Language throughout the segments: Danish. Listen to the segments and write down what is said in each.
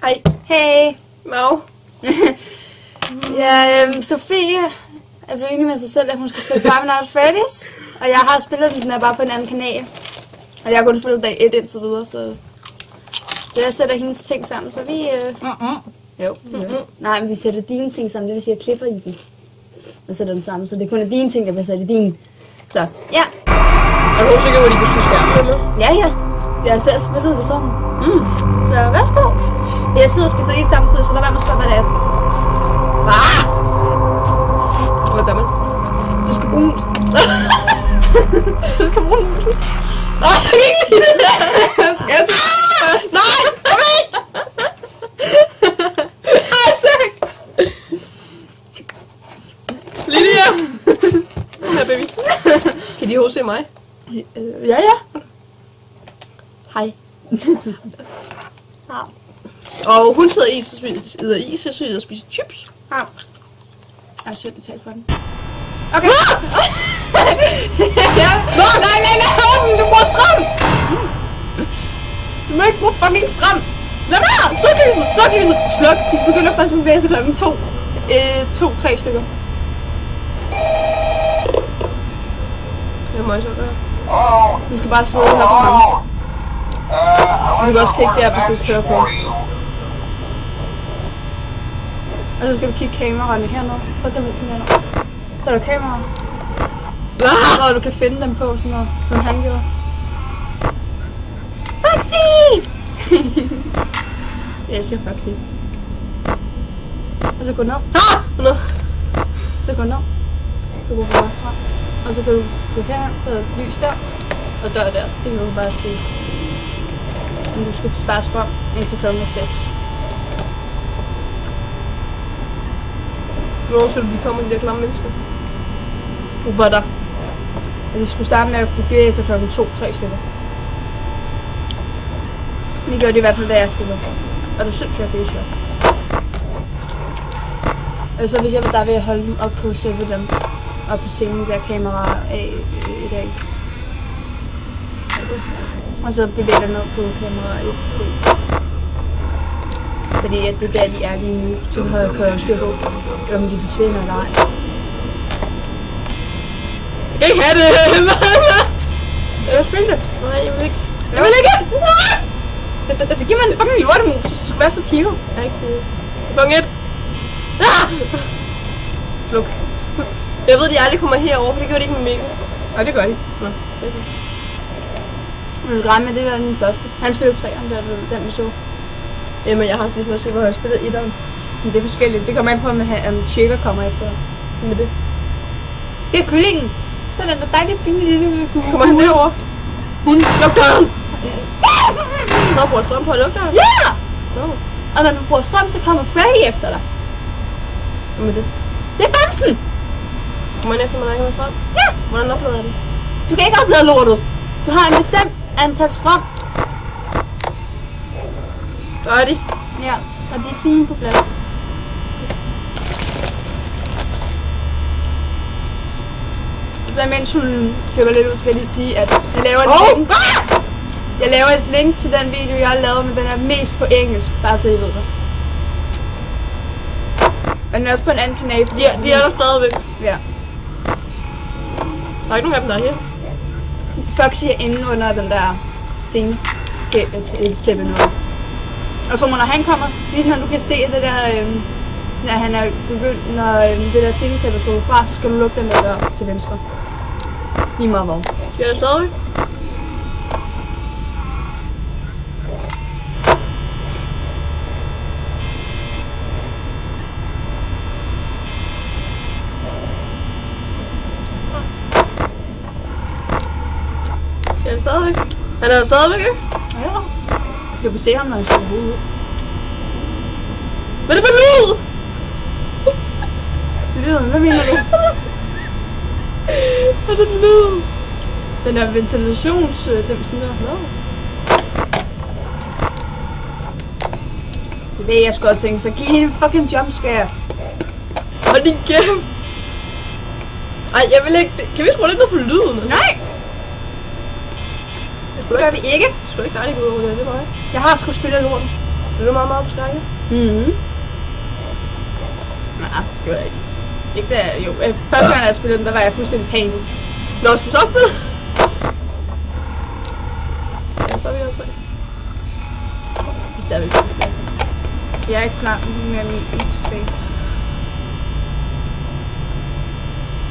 Hej. Hey. Mau. Ja, Sofie er blevet enig med sig selv, at hun skal spille Five Nights at Freddy's. Og jeg har spillet den er bare på en anden kanal. Og jeg har kun spillet dag 1 indtil videre, så jeg sætter hendes ting sammen, så vi... Jo. Nej, men vi sætter dine ting sammen, det vil sige, at jeg klipper i dem. Og sætter dem sammen, så det kun er dine ting, der bliver sat i dine. Så, ja. Er du sikker på, at de kan spille skærmen med? Ja. Jeg har selv spillet det sådan. Så værsgo. Jeg sidder og spiser is samtidig, så lad være med at spørge, hvad det er, jeg spiser. Hvad gør man? Du skal bruge musen. Du skal bruge musen. Nej, jeg kan ikke lide det der. Skal jeg sige først? Nej, kom ikke! Ej, sæk! Lydia! Her, baby. Kan de se mig? Ja. Hej. Og hun sidder i is, jeg sidder og spiser chips. Jeg har selv betalt for den. Okay. Nå, nej, åben, du bruger strøm! Du må ikke bruge fucking strøm! Lad være! Sluk lyset! Sluk. De begynder først at bevæge sig klokken 2. 2-3 stykker. Hvad må jeg så gøre? Du skal bare sidde her på ham. Du kan også klikke der, hvis du kører på. Og så skal du kigge kameraerne hernede. For eksempel sådan her. Så er der kamera. Og du kan finde dem på sådan noget, som han gjorde. Foxy! Jeg elsker Foxy. Og så gå ned. Nå. Så gå ned. Du går på restaurant. Og så kan du gå her, så er der lys der. Og dør der. Det kan du bare se. Men du skal spare strøm indtil klokken 6. Hvor så de kommer, de der klamme mennesker? Robotter. Altså, jeg skulle starte med at bevæge sig klokken 2-3 stykker. Vi gør det i hvert fald, da jeg spiller. Og det synes jeg er fedt sjovt. Og så hvis jeg var der, vil jeg holde dem op på selve dem. Op på scenen, der kamera af i dag. Og så bevæger jeg ned på kamera 1 til. Fordi at det er der, de er lige nu. Så har jeg styr på, om de forsvinder eller ej. Jeg kan ikke have det! Skal du spille det? Nej, jeg vil ikke. Jeg vil ikke! Så giver man en fucking lortemus, så skal være så pivet. Jeg er ikke kidet. Punkt 1. Sluk. Jeg ved, de aldrig kommer herover, for det gjorde de ikke med Mikkel. Og det gør de. Nå, sikkert. Du skal regne med, det der er den første. Han spillede 3'eren, der er den vi så. Jamen, jeg har også lige fået at se, hvor jeg har spillet 1'eren. Men det er forskelligt. Det kommer an på, om Shaker kommer efter dig. Med det. Det er kyllingen. Den er da dejligt fine lille kugle. Kommer han derover? Hun, luk døren! Nå, bruger strøm på at lukke døren? Ja! Nå. Og når du bruger strøm, så kommer Freddy efter dig. Hvad med det? Det er bamsen! Kommer han efter mig, når jeg kommer strøm? Ja! Hvordan oplader jeg det? Du kan ikke oplade lortet. Du har en bestemt antal strøm. Der er de. Ja, og de er fine på plads. Så mens hun køber lidt ud, så vil jeg lige sige, at jeg laver et link. Jeg laver et link til den video, jeg har lavet, men den er mest på engelsk, bare så I ved det. Og den er også på en anden kanal. De er der stadigvæk. Ja. Der er ikke nogen af dem, der er her. Foxy er inde under den der scene. Ikke tæppe noget. Og så når han kommer, lige sådan, at du kan se det der, når han er begyndt, når det der scenetæppe skal fra, så skal du lukke den der dør til venstre. Lige meget hvad. De er der stadigvæk. De er der stadigvæk. Han er der stadigvæk, ikke? Ja. Du kan se ham, når han ser hovedet ud. Hvad er det for lyd? Lyden, hvad mener du? Hvad er det lyd? Den der ventilationsdæmsen der. Nå. Det ved jeg sgu godt tænke, så giv hende en fucking jumpscare. Hold din kæft. Ej, jeg vil ikke... Kan vi skrue lidt ned for lyden? Nej! Det gør vi ikke. Det skulle ikke dig, det gå over det er mig. Jeg har sgu spillet lorten. Blev du meget, meget forskrækket? Nej, det gjorde jeg ikke. Ikke da, jo. Første gang, jeg spillede den, der var jeg fuldstændig panisk. Nå, skal vi så spille? Ja, så er vi jo 3. Hvis det er ikke pladser. Jeg er ikke snart med min tilbage.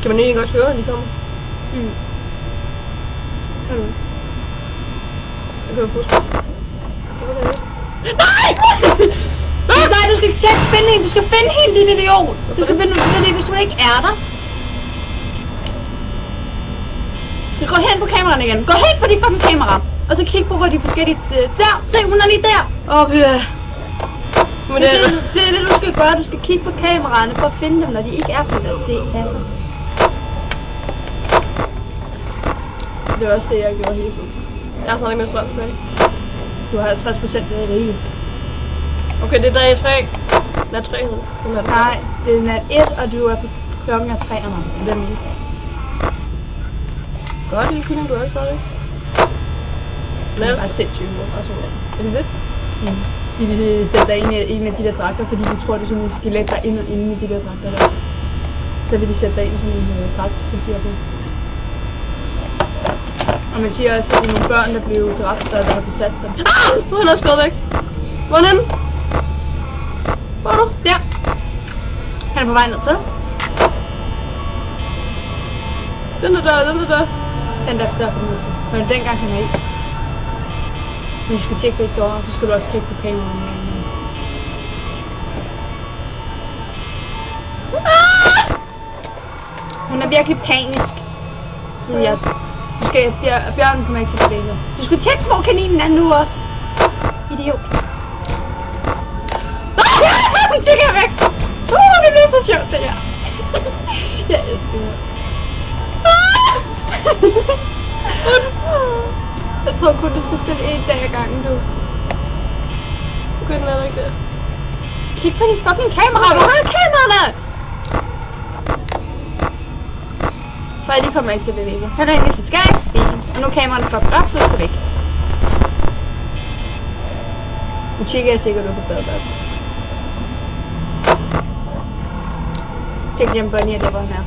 Kan man egentlig godt høre, når de kommer? Kan du? Jeg kan jo huske. Nej, du skal finde hende. Du skal finde hende, din idiot. Du skal finde hende, hvis hun ikke er der. Så gå hen på kameraerne igen. Gå hen på de fucking kameraer. Og så kig på de forskellige... Der! Se, hun er lige der! Ja. Men det er det, du skal gøre. Du skal kigge på kameraerne for at finde dem, når de ikke er på deres C-pladser. Det var også det, jeg gjorde hele tiden. Jeg har snart ikke mere strøm tilbage. Du har 50%, det er rigeligt. Okay, det er dag 3. Nat 3 nu. Nej, det er nat 1, og du er på klokken er 3 om aftenen. Det er min. Godt, lille kylling, du er stadigvæk. Det er bare sindssygt. Er det det? De vil sætte dig ind i en af de der dragter, fordi de tror, det er sådan en skelet, der er inde i de der dragter der. Så vil de sætte dig ind i sådan en dragt, som de har på. Og man siger også, at det er nogle børn, der blev dræbt, der har besat dem. Ah! Han er skåret væk. Hvor er han henne? Hvor er du? Der. Han er på vej ned til. Den der dør. Den der på måske. Men dengang han er i. Men du skal tjekke begge døre, og så skal du også tjekke på kameraet. Hun er virkelig panisk. Så jeg... Du skal... Bjørnen kommer ikke til at bevæge sig. Du skal tjekke, hvor kaninen er nu også. Idiot. Hun tjekker væk. Det bliver så sjovt, det her. Jeg elsker det. Jeg tror kun, du skal spille en dag ad gangen, du. Okay, den er ikke der. Kig på de fucking kameraer. Hvor er kameraerne? For de kommer ikke til at bevæge sig. Han er inde i sit skab. Fint. Og nu er kameraerne fucket op, så du skal væk. Men Chica er sikkert ude på badeværelset. Tjek lige om Bonnie er der, hvor han er.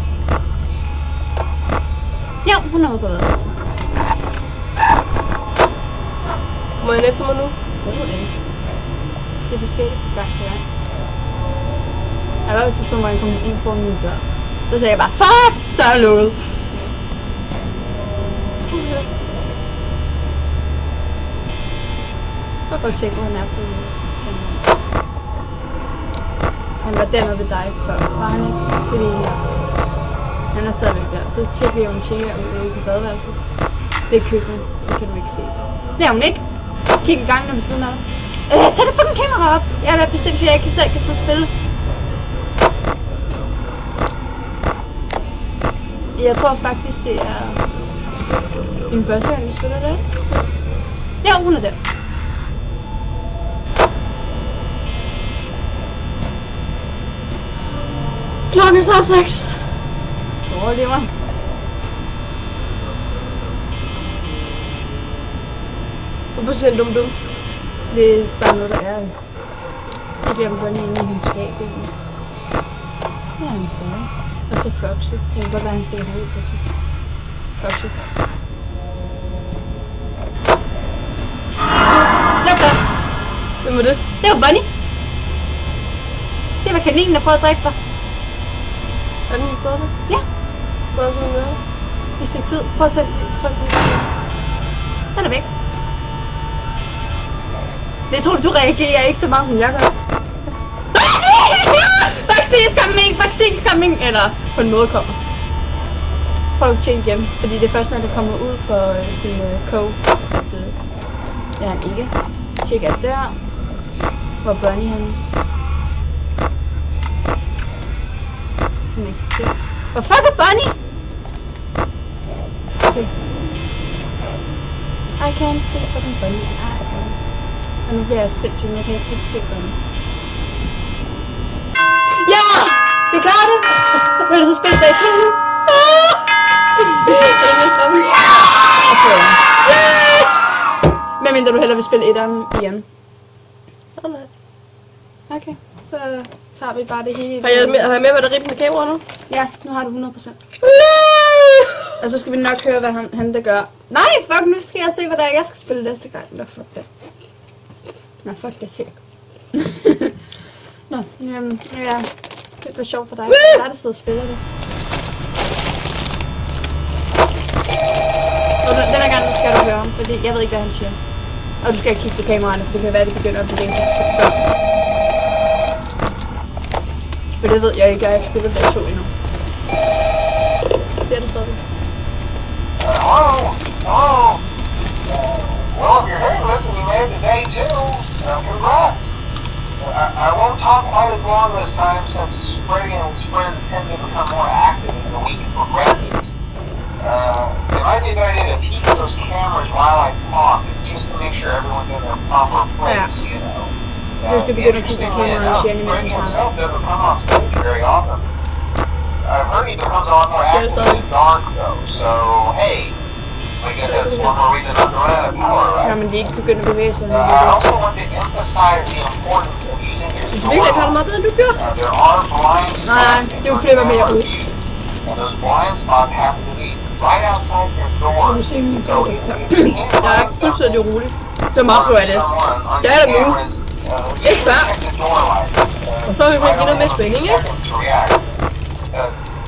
Ja, hun er ude på badeværelset. Kommer han efter mig nu? Det ved jeg ikke. Det er forskelligt fra gang til gang. Der var et tidspunkt, hvor han kom ud foran min dør. Så sagde jeg bare, fuck, der er lukket. Jeg kan godt tjekke, hvor han er på kameraet. Han var dernede ved dig før. Var han ikke? Det ved jeg. Han er stadigvæk der. Så tjekker vi, om hun tjekker ude på badeværelset. Det er køkkenet. Det kan du ikke se. Det er hun ikke. Kig i gangen ved siden af dig. Tag det fucking kamera op. Jeg er bestemt, at jeg ikke selv kan sidde og spille. Jeg tror faktisk, det er en første gang, vi spiller der. Ja, hun er der. Klokken er snart 6. Overlever. Hvorfor siger han dum? Det er bare noget, der er. Jeg glemmer bare lige inde i hendes skab. Ja, han skal være. Og så Foxy. Det kan godt være, han stikker ud på sig. Foxy. Luk da! Hvem var det? Det var Bonnie. Det var kaninen, der prøvede at dræbe dig. Er den stadigvæk? Ja. Hvor er så den være? I et stykke tid. Prøv at trykke på den. Den er væk. Jeg tror, du reagerer ikke så meget, som jeg gør. Vaccinscamming! Eller på en måde kommer. Prøv at tjekke igen, fordi det er først, når det kommer ud for sin code, at det er han ikke. Tjek alt der. Hvor Bonnie han... Hvor fuck er Bonnie? Okay. I can't see fucking Bonnie. Og nu bliver jeg sindssygt, nu kan jeg ikke se Bonnie. Ja! Vi klarer det! Vil du så spille dag 2 nu? Hvad mindre du hellere vil spille 1'eren igen? Nej. Okay, så tager vi bare det hele. Har jeg med batteri på mit kamera nu? Ja, nu har du 100%. Og så skal vi nok høre, hvad han der gør. Nej, fuck, nu skal jeg se, hvad der er, jeg skal spille næste gang. Nå, fuck det. Nå, fuck det, siger Nå, ja, det bliver sjovt for dig. Jeg er der sidder og spiller det. Og den her gang, så skal du høre ham, fordi jeg ved ikke, hvad han siger. Og du skal kigge på kameraerne, for det kan være, at de begynder at bevæge sig. For det ved jeg ikke, jeg har ikke spillet begge to endnu. Det er det stadig. Hello? Well, if you're here to listen, you made it today too. Congrats. I won't talk quite as long this time since Freddy and his friends tend to become more active as the week progresses. It might be a good idea to peek at those cameras while I talk, just to make sure everyone's in their proper place, you know. Interestingly enough, Freddy himself doesn't come on stage very often. I've heard he becomes a lot more active in the dark though, so hey, I guess that's one more reason not to run out of power, right? Ja, men de er ikke begyndt at bevæge sig. I also want to emphasize the importance of using your Virkelig, har du meget bedre, end du gjorde? There are blind spots Nej, det flipper mere ud. and those blind spots happen to be right outside your door. So if you can't Jeg er find fuldstændig rolig. Det er meget på af det. Det er der nu. Ikke før. Og så har vi fået noget med spænding, ikke?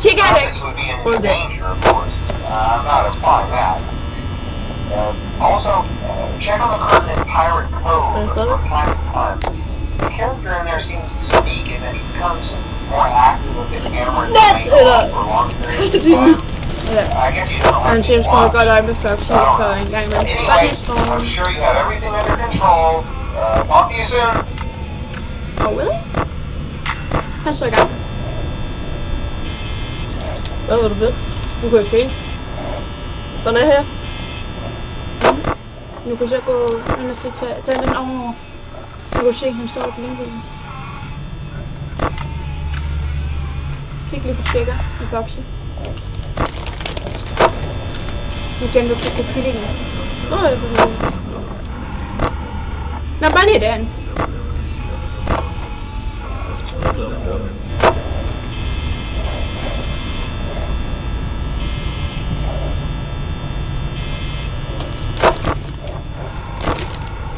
Kig af det! Hold det. I'm not implying that. Also, check on the curtain in Pirate Cove from time to time. The character in there seems unique in that he becomes more active with the camera and for long periods of time. I guess you don't Han have siger, to du skal watch. godt øje med Foxy for en gang imellem. Bare lige for... I'm sure you have everything under control. Talk to you soon. Oh, really? Han står i gang. Hvad var det ved? Du kan jo se. Sådan er her. Nu kan så gå ind og se, tage den over. Du kan se, han står på linken. Kig lige på tjekker i Foxy. Nu glemte du på kyllingen. Nå, jeg får det. Nå, bare lige derinde.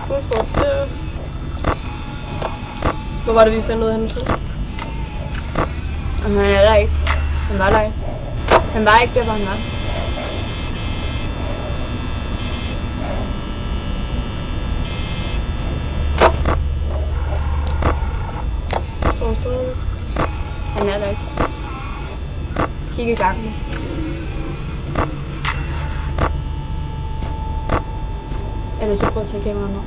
Hun står der. Hvor var det, vi fandt ud af henne så? Han er der ikke. Han var der ikke. Han var ikke der, hvor han var. Står stadig. Han er der ikke. Kig i gangen. Ellers så prøv at tage kameraet ned.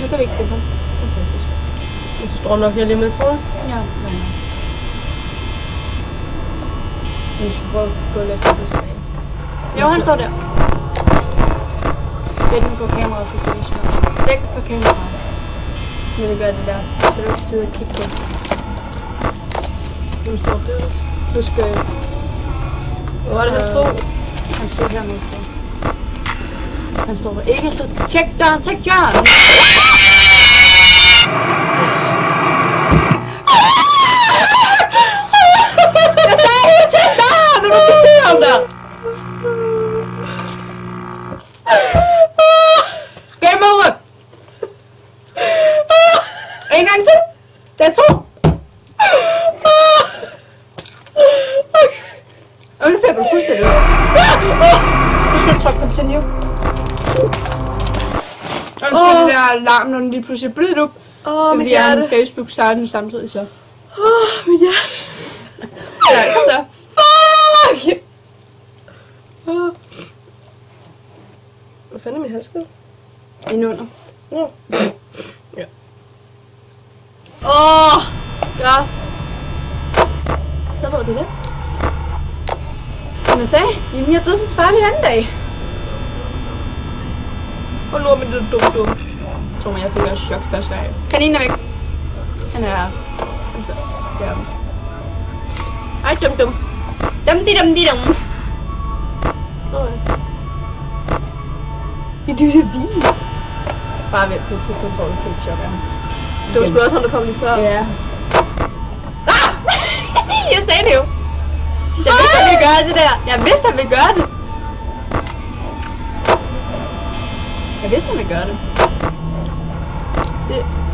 Nu kan vi ikke finde ham. Fantastisk. Så står han nok her lige med, tror jeg. Ja, nej. Nu skal prøve at gå lidt frem og tilbage. Jo, han står der. Væk på kameraet for sig smart. Væk på kameraet. Nu vil gøre det der. Så skal du ikke sidde og kigge på. Hun står der. Husk, Hvor var det, han stod? han stod hernede sted. Han står der ikke, så tjek døren, tjek døren! Jeg sagde ikke, tjek døren, når du kan se ham der! Game over! En gang til! Det er 2! Og nu fik du fuldstændig ud. Nu skal du trykke continue. Og så skal det der alarm, når den lige pludselig bliver op. Det er mit fordi, jeg har hjerte. en Facebook-side samtidig så. Mit hjerte. Ja, så. Fuck! Hvad fanden er min halskede? Indunder. Nå. Ja. Åh! Ja. Så ved du det. Som jeg sagde, de er mere dødsensfarlige anden dag. Hold nu op med det dumme. Jeg tror, jeg fik også chok første gang. Kaninen er væk. Han er... Ja. Ej, dum. Dum. Ja, det er jo fint. Bare vent på et tidspunkt for at købe chok af ham. Det var sgu også ham, der kom lige før. Ja. Ah! Jeg sagde det jo. Jeg vidste, han ville gøre det der. Jeg vidste, han ville gøre det. Jeg vidste, han ville gøre det.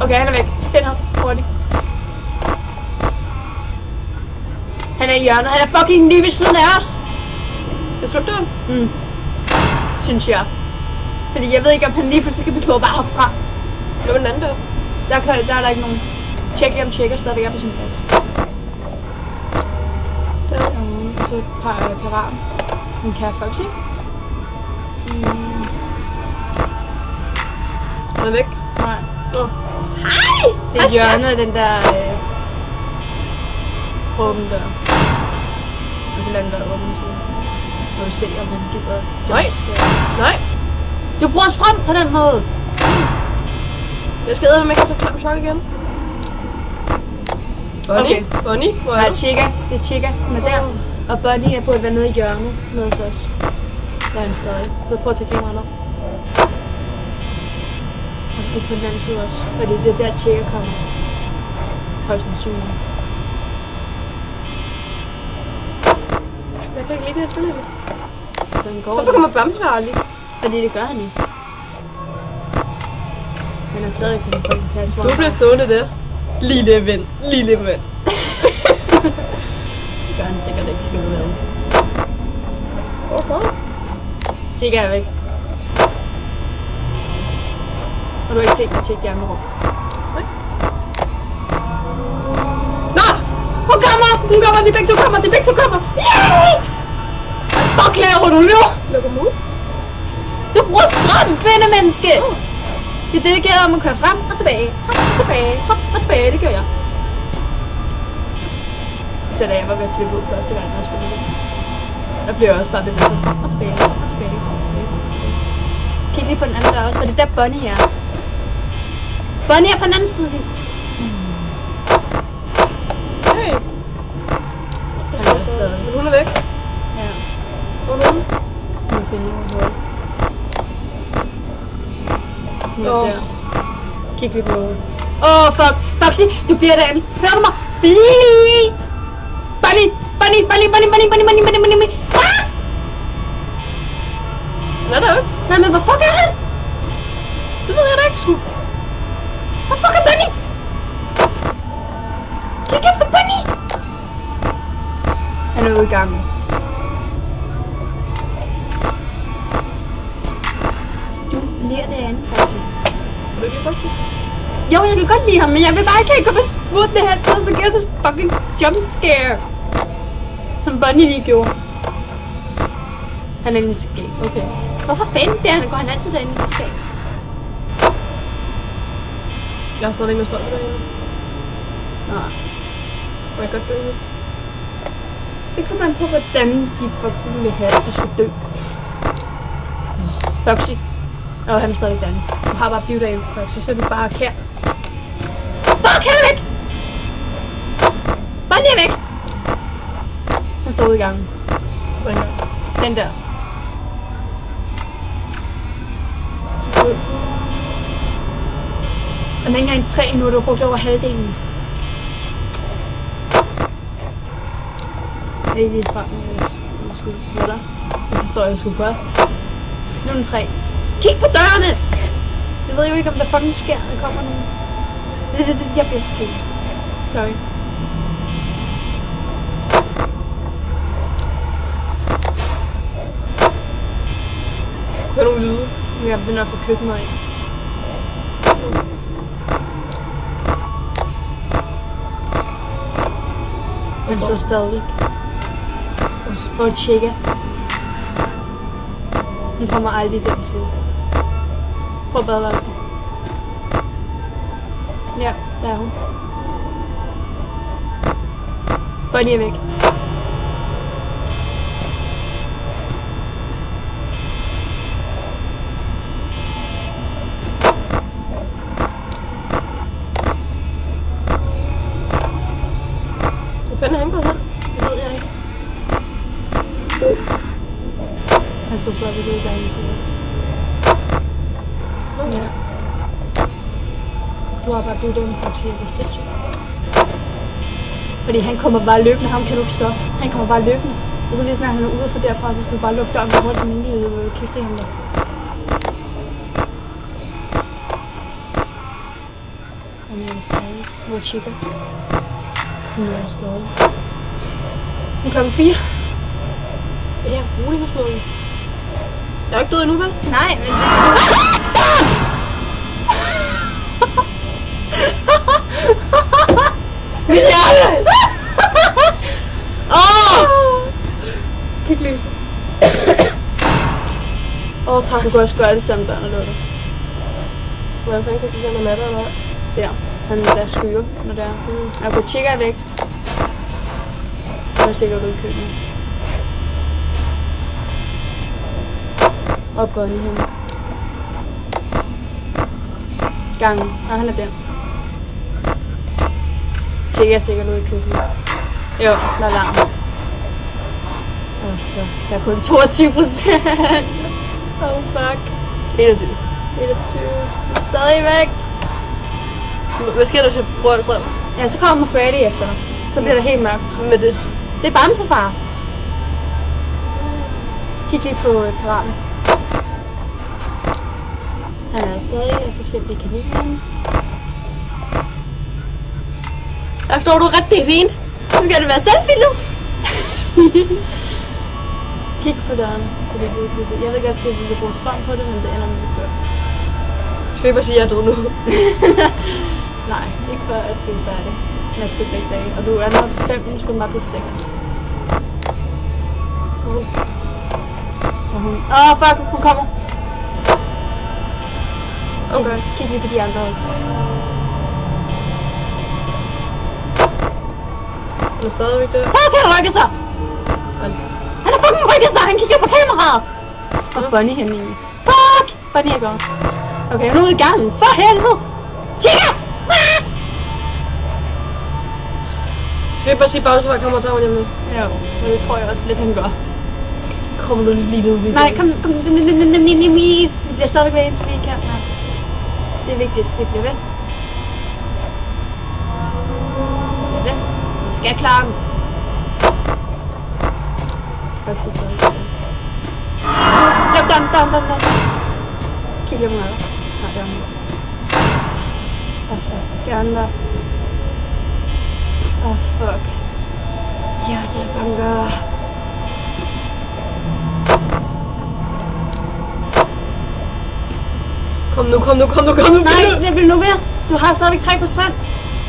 Okay, han er væk. Find ham. Hurtigt. Han er i hjørnet. Han er fucking lige ved siden af os. Jeg slugte den. Synes jeg. Fordi jeg ved ikke, om han lige pludselig kan blive bare herfra. Hvad med den anden der? Der er der ikke nogen. Tjek lige om tjekker stadigvæk er på sin plads. Ja. Og så et par pirater. En kan Foxy. Han er væk. Nej. Hej! Det er hjørnet af den der åben dør. Og så lader den være åben siden. Og vi se, om han gider. Nej. Du bruger strøm på den måde. Jeg skal æde med at så klam chok igen. Bonnie? Okay. Bonnie? Hvor er Nej, du? Chica. Det er Chica. Hun er der. Og Bonnie er burde være nede i hjørnet. Nede hos os. Der er han stadig. Så prøv at tage kameraet op. Og så på den anden side også. Fordi det er der Chica kommer. Højst sandsynligt. Jeg kan ikke lide det her spil her. Den går. Hvorfor kommer Bamse aldrig? Fordi det gør han ikke. Han er stadig på den plads, hvor Du bliver stående der. Lille ven. Lille ven. det gør han sikkert ikke, skal du vide. Okay. Chica er væk. Og du har ikke tænkt dig at tjekke de andre rum? Nej. Nå! Hun kommer! De begge to kommer! Yay! Hvad fuck laver du nu? Lukker dem ud. Du bruger strøm, kvindemenneske! Det er det, der gælder om at køre frem og tilbage. Hop og tilbage, det gør jeg. Så da jeg var ved at flippe ud første gang, jeg spillede det. Der blev jeg også bare ved at frem og tilbage. Kig lige på den anden der også, for det er der Bonnie er. Bonnie er på den anden side. Hey. Han er stadig. Men hun er væk. Ja. Hvor er hun? Nu finder jeg hul. Nu er der. Kig lige på hovedet. Fuck. Foxy, du bliver derinde. Hør du mig? Bliv! Bunny! Ah! Hvad er der ikke? Nej, men hvor fuck er han? Det ved jeg da ikke sgu. Hvor fuck er Bunny? Kig efter Bunny! Han er ude i gangen. Du bliver derinde, Foxy. Kan du ikke lide Foxy? Jo, jeg kan godt lide ham, men jeg vil bare ikke have komme og spurgte det her til, så giver jeg så fucking jumpscare. Som Bonnie lige gjorde. Han er inde i skab. Okay. Hvorfor fanden bliver han? Går han altid derinde i skab? Jeg har stadig ikke med strøm derinde. Nej. Må jeg godt dø nu? Det kommer an på, hvordan de fucking vil have, at du skal dø. Foxy. Han er stadig derinde. Du har bare blivet derinde, Foxy, så er du bare kær. Fuck, han er væk! Bonnie er væk! Han står ude i gangen. Den der. Og den er ikke engang 3 nu, du har brugt over halvdelen. Jeg er ikke lige frem, jeg skulle med dig. Det forstår jeg sgu godt. Nu er den 3. Kig på dørene! Jeg ved jo ikke, om der fucking sker, der kommer nogen. Jeg bliver så pæst. Sorry. Hør nogle lyde. Jeg begynder at få køkkenet af. Men så stadigvæk. Hvor tjekker. Hun kommer aldrig den side. Prøv badeværelset. Ja, der er hun. Bonnie er væk. Hvor fanden er han gået hen? Det ved jeg ikke. Han står stadigvæk ude i gangen. Ja. Du har bare dødt dem, fordi jeg var sindssygt. Fordi han kommer bare løbende, ham kan du ikke stoppe. Han kommer bare løbende. Og så lige snart han er ude fra derfra, så skal du bare lukke døren så hurtigt som muligt, hvor du kan se ham der. Han er stadig. Hvor chikker. Hun er stadig. Nu er klokken 4. Ja, rolig nu, smukke. Jeg er ikke død endnu, vel? Nej, men... Mit hjerte! Kig lyset. Tak. Du kan også gøre det samme døren og lukke. Hvordan fanden kan jeg se, om han er der eller hvad? Ja, han der skyer, når det er. Jeg går tjekker væk. Han er sikkert ude i køkkenet. Og Bonnie henne. Gangen. Og han er der. Tjekker sikkert ude i køkkenet. Jo, der er larm. Fuck. Der er kun 22%. Fuck. 21. 21. Stadig væk. Hvad sker der, hvis jeg bruger strømmen? Ja, så kommer Freddy efter dig. Så bliver det helt mørkt. Med det. Det er Bamsefar. Kig lige på paraten. Han er stadig, og selvfølgelig kaninen. Der står du rigtig fint. Så skal det være selfie nu. Kig på døren. Jeg ved godt, det vil bruge strøm på det, men det ender med at dør. Skal jeg bare sige, at jeg er død nu? Nej, ikke før at du er færdig. Jeg spiller begge dage. Og du er nået til 5, nu skal du bare på 6. Fuck, hun kommer. Okay. Kig lige på de andre også. Han er stadigvæk der. Fuck, han rykker sig! Han har fucking rykket sig! Han kigger på kameraet! Og Bonnie henne i. Fuck! Bonnie er gået. Okay, nu er ude i gangen. For helvede! Tjekker! Skal vi bare sige, at Bamsefar kommer og tager mig hjem nu? Jo, men det tror jeg også lidt, han gør. Kommer du lige nu? Nej, kom. Vi bliver stadigvæk ved, indtil vi kan. Nej. Det er vigtigt. Vi bliver ved. Vi skal klare den. Fuck, så stadig. Luk døren. Kig lige på mig. Nej, det er mig. Fuck. Gerne der. Fuck. Ja, det er banker. Kom nu. Nej, det bliver nu mere. Du har stadigvæk 3%.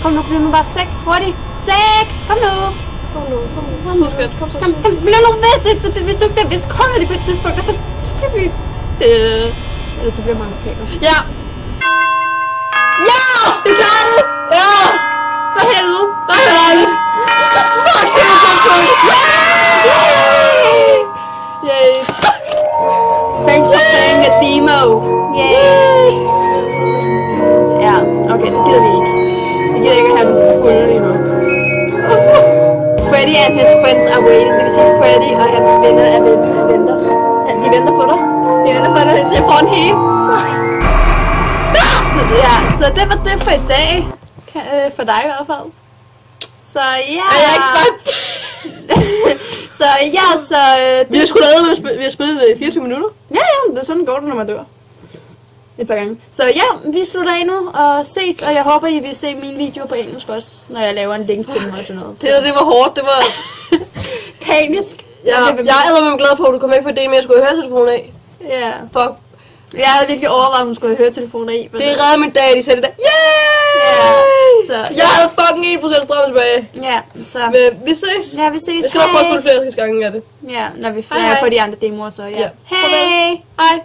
Kom nu, bliver nu bare 6. Hurtigt. 6! Kom nu. Kom nu, skat. Kom så. Kom, bliver nu ved. Hvis du ikke bliver, hvis kommer det på et tidspunkt, så bliver vi... Eller du bliver marcipaner. Ja! Ja! Det klarer du! Ja! For helvede. Fuck, det var godt på! Yay! Thanks for playing a demo. Yay! Ja, okay, det gider vi ikke. Vi gider ikke at have den fulde endnu. Freddy and his friends are waiting. Det vil sige, Freddy og hans venner venter. Ja, de venter på dig. De venter på dig, indtil jeg får en hel. Ja, så det var det for i dag. For dig i hvert fald. Så ja. Er jeg ikke bare... så Vi har sgu lavet, vi har spillet det i 24 minutter. Ja, det er sådan går det, når man dør. Et par gange. Så ja, vi slutter af nu og ses, og jeg håber, I vil se mine videoer på engelsk også, når jeg laver en link til dem og sådan noget. Det var hårdt, det var... Panisk. Jeg er glad for, at du kom væk fra det, men jeg skulle have høretelefonen af. Ja. Fuck. Jeg havde virkelig overvejet, at hun skulle have høretelefoner i. Det er reddet min dag, de sagde det der. Yeah! Så, jeg havde fucking 1% strøm tilbage. Ja, så... Men vi ses. Ja, vi ses. Jeg skal nok prøve at spille flere gange af det. Ja, når vi Hej. får de andre demoer, så ja. Ja. Hej! Hej!